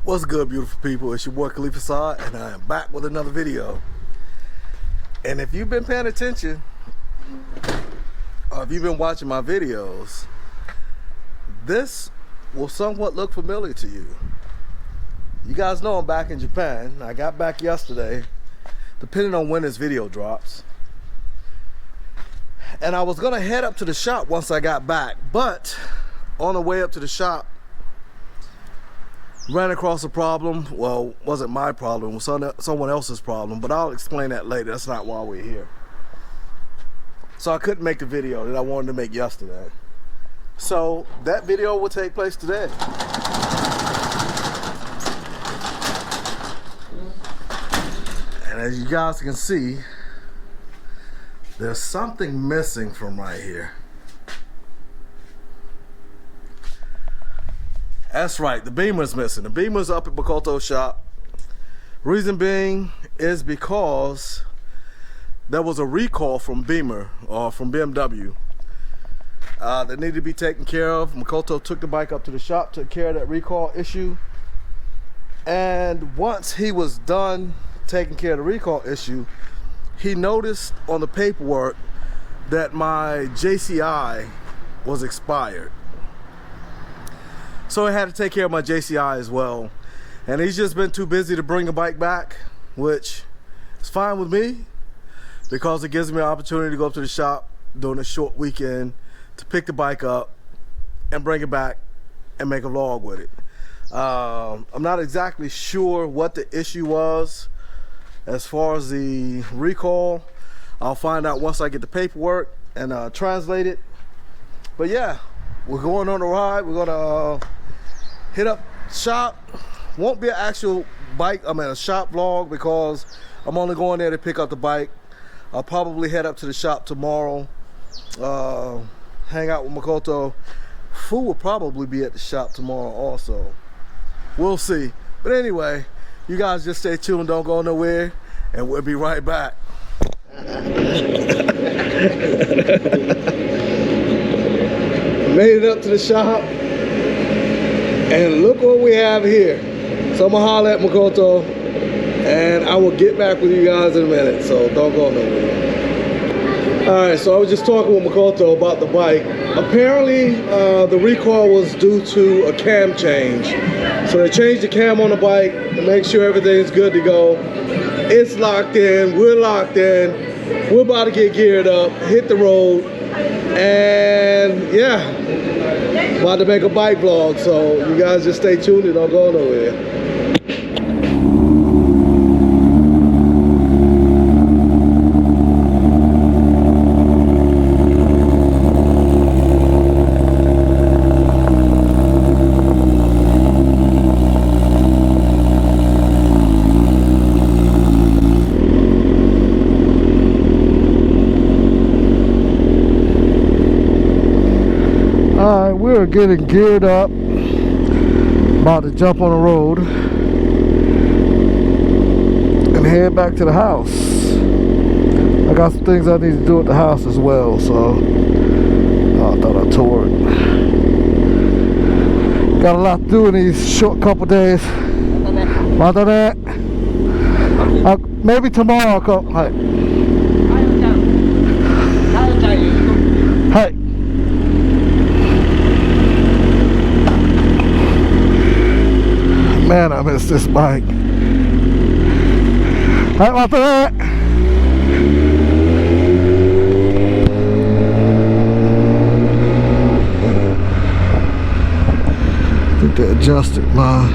What's good, beautiful people? It's your boy Khalifa Saad, and I am back with another video. And if you've been paying attention, or if you've been watching my videos, this will somewhat look familiar to you. You guys know I'm back in Japan. I got back yesterday, depending on when this video drops. And I was gonna head up to the shop once I got back, but on the way up to the shop, ran across a problem. Well, wasn't my problem, it was someone else's problem, but I'll explain that later. That's not why we're here. So I couldn't make the video that I wanted to make yesterday. So that video will take place today. And as you guys can see, there's something missing from right here. That's right, the beamer's missing. The beamer's up at Makoto's shop. Reason being is because there was a recall from Beamer, or from BMW, that needed to be taken care of. Makoto took the bike up to the shop, took care of that recall issue. And once he was done taking care of the recall issue, he noticed on the paperwork that my JCI was expired. So I had to take care of my JCI as well. And he's just been too busy to bring the bike back, which is fine with me because it gives me an opportunity to go up to the shop during a short weekend to pick the bike up and bring it back and make a vlog with it. I'm not exactly sure what the issue was as far as the recall. I'll find out once I get the paperwork and translate it. But yeah, we're going on a ride. We're gonna hit up shop. Won't be an actual bike, a shop vlog, because I'm only going there to pick up the bike. I'll probably head up to the shop tomorrow, hang out with Makoto. Fu will probably be at the shop tomorrow also. We'll see. But anyway, you guys just stay tuned, don't go nowhere, and we'll be right back. Made it up to the shop, and look what we have here. So I'm gonna holler at Makoto, and I will get back with you guys in a minute, so don't go nowhere. Alright, so I was just talking with Makoto about the bike. Apparently, the recall was due to a cam change. So they changed the cam on the bike to make sure everything's good to go. It's locked in, we're locked in, we're about to get geared up, hit the road, and yeah, about to make a bike vlog, so you guys just stay tuned and don't go nowhere. We're getting geared up, about to jump on the road and head back to the house. I got some things I need to do at the house as well, so I thought I tore it. Got a lot to do in these short couple days. Maybe tomorrow I'll come. Hi. Hi. Man, I miss this bike. How about that? I think they adjusted my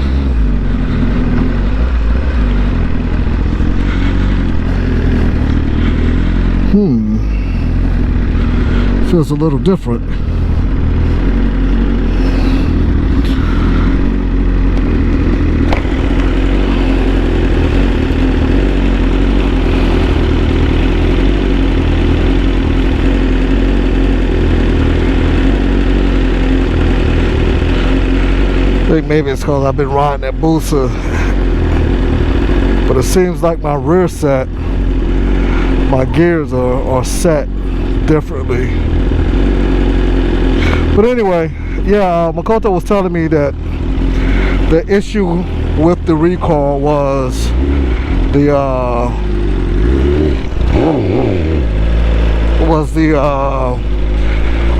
feels a little different. I think maybe it's because I've been riding that Busa, but it seems like my rear set, my gears are set differently. But anyway, yeah, Makoto was telling me that the issue with the recall was the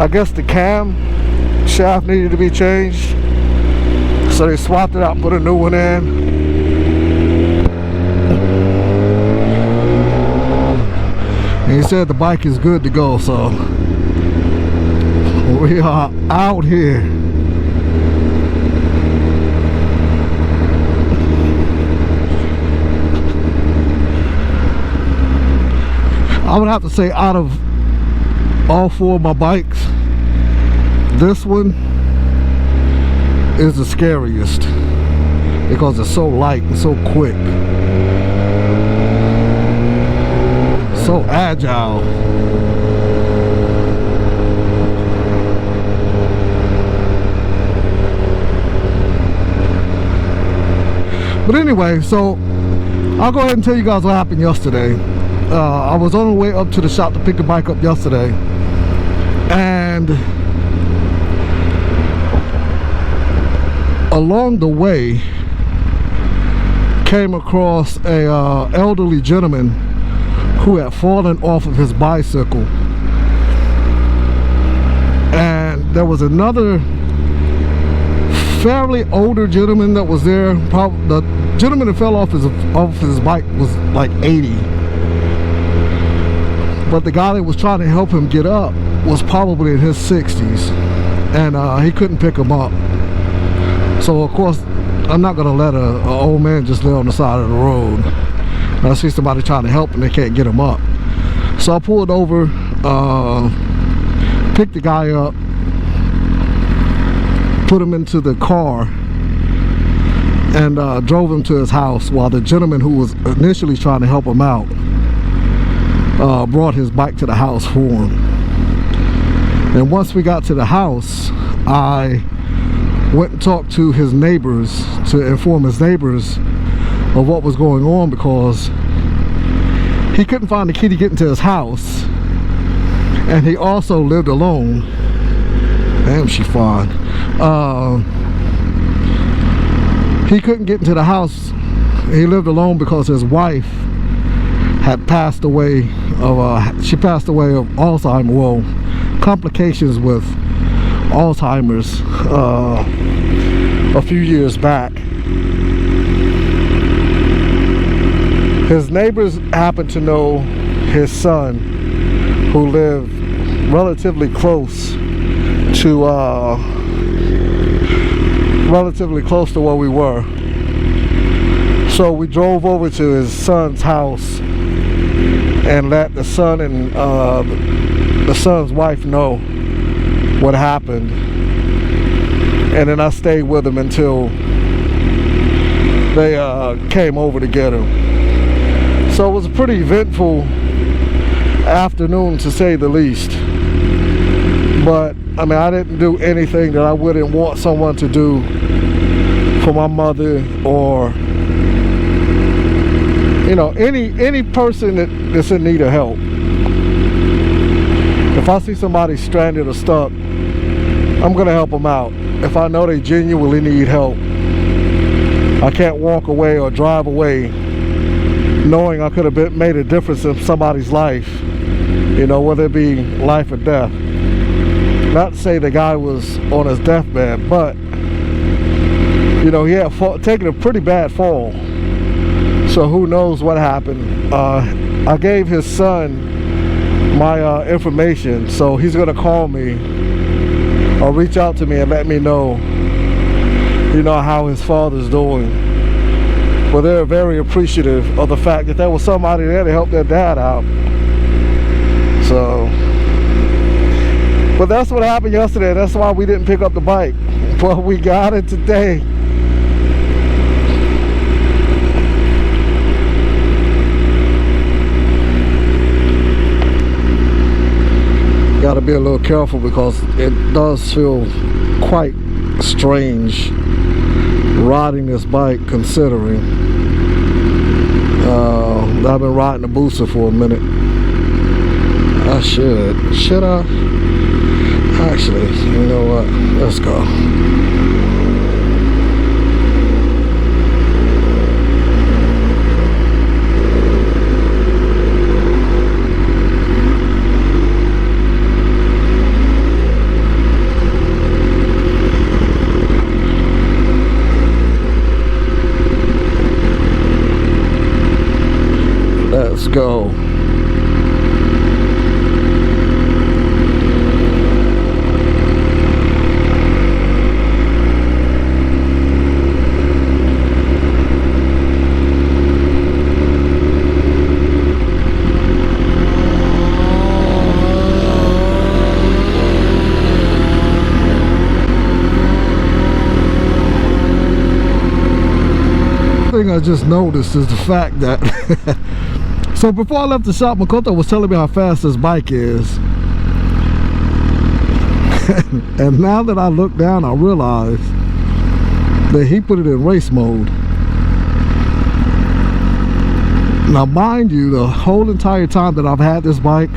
I guess the cam shaft needed to be changed, so they swapped it out and put a new one in. And he said the bike is good to go, so we are out here. I would have to say, out of all four of my bikes, this one is the scariest because it's so light and so quick, so agile. But anyway, so I'll go ahead and tell you guys what happened yesterday. I was on the way up to the shop to pick the bike up yesterday, and along the way came across a elderly gentleman who had fallen off of his bicycle, and there was another fairly older gentleman that was there. The gentleman that fell off his bike was like 80. But the guy that was trying to help him get up was probably in his 60s, and he couldn't pick him up. So of course, I'm not gonna let an old man just lay on the side of the road. I see somebody trying to help and they can't get him up. So I pulled over, picked the guy up, put him into the car, and drove him to his house, while the gentleman who was initially trying to help him out brought his bike to the house for him. And once we got to the house, I went and talked to his neighbors to inform his neighbors of what was going on, because he couldn't find the key to get into his house, and he also lived alone. Damn, she fine. He couldn't get into the house. He lived alone because his wife had passed away of she passed away of Alzheimer's, well, complications with Alzheimer's a few years back. His neighbors happened to know his son, who lived relatively close to where we were. So we drove over to his son's house and let the son and the son's wife know what happened, and then I stayed with him until they came over to get him. So it was a pretty eventful afternoon, to say the least. But I mean, I didn't do anything that I wouldn't want someone to do for my mother, or you know, any person that's in need of help. If I see somebody stranded or stuck, I'm gonna help them out. If I know they genuinely need help, I can't walk away or drive away knowing I could have made a difference in somebody's life, you know, whether it be life or death. Not to say the guy was on his deathbed, but you know, he had taken a pretty bad fall, so who knows what happened. I gave his son my information, so he's gonna call me or reach out to me and let me know, you know, how his father's doing. But they're very appreciative of the fact that there was somebody there to help their dad out. So, but that's what happened yesterday. That's why we didn't pick up the bike, but we got it today. Got to be a little careful because it does feel quite strange riding this bike, considering I've been riding the booster for a minute. I should I? Actually, you know what, let's go. Let's go. Thing I just noticed is the fact that so before I left the shop, Makoto was telling me how fast this bike is. And now that I look down, I realize that he put it in race mode. Now mind you, the whole entire time that I've had this bike,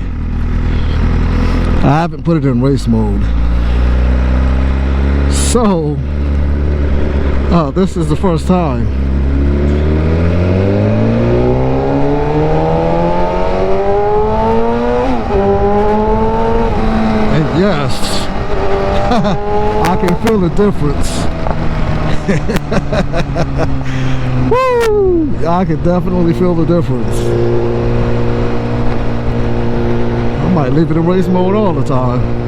I haven't put it in race mode. So this is the first time. Yes, I can feel the difference. Woo! I can definitely feel the difference. I might leave it in race mode all the time.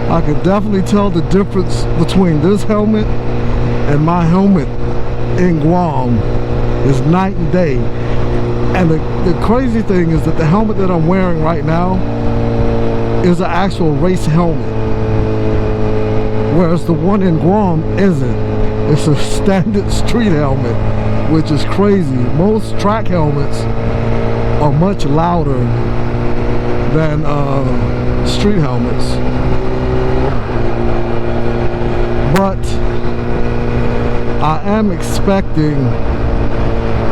I could definitely tell the difference between this helmet and my helmet in Guam is night and day. And the crazy thing is that the helmet that I'm wearing right now is an actual race helmet, whereas the one in Guam isn't. It's a standard street helmet, which is crazy. Most track helmets are much louder than street helmets. But I am expecting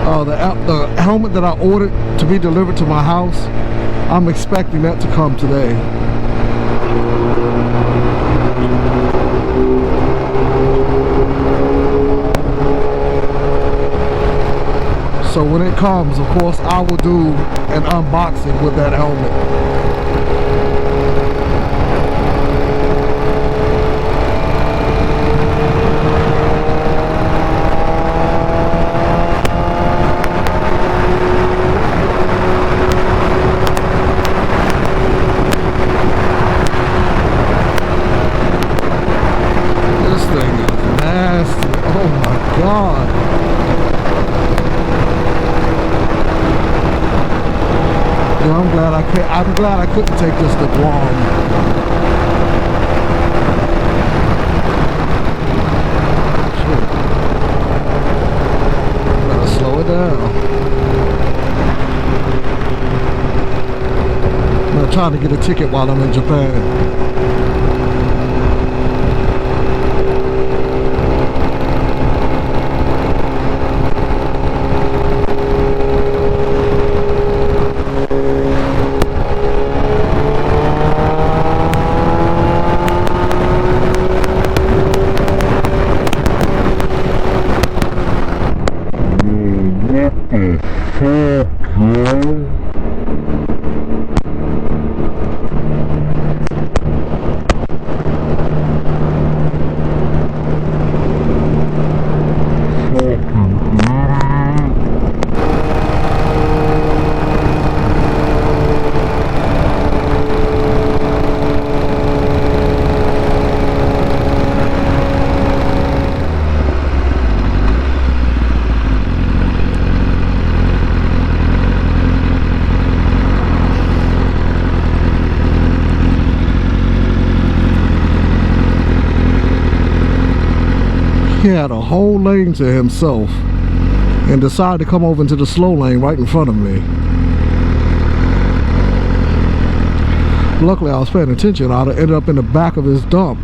the helmet that I ordered to be delivered to my house. I'm expecting that to come today. So when it comes, of course, I will do an unboxing with that helmet. I'm glad I couldn't take this to Guam. Gotta slow it down. I'm not trying to get a ticket while I'm in Japan. He had a whole lane to himself and decided to come over into the slow lane right in front of me. Luckily I was paying attention. I'd have ended up in the back of his dump.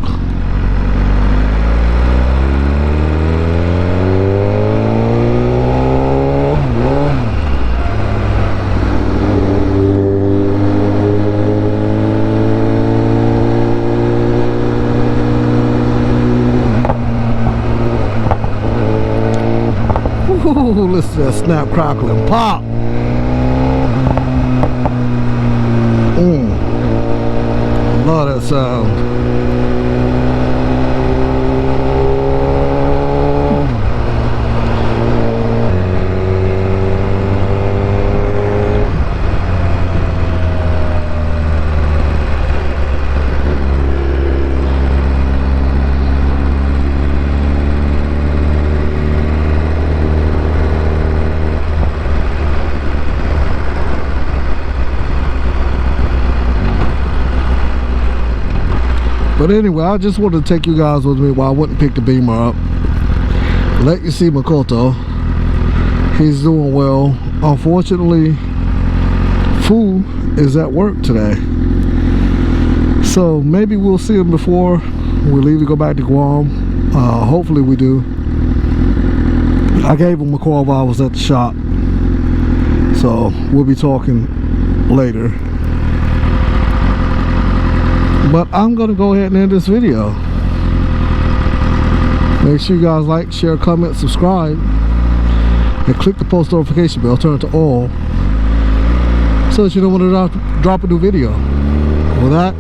Ooh, listen to that snap, crackle, and pop. Love that sound. But anyway, I just wanted to take you guys with me while I wouldn't pick the Beamer up. Let you see Makoto. He's doing well. Unfortunately, Fu is at work today. So maybe we'll see him before we leave to go back to Guam. Hopefully we do. I gave him a call while I was at the shop. So we'll be talking later. But I'm gonna go ahead and end this video. Make sure you guys like, share, comment, subscribe, and click the post notification bell, turn it to all, so that you know when I drop a new video. With that,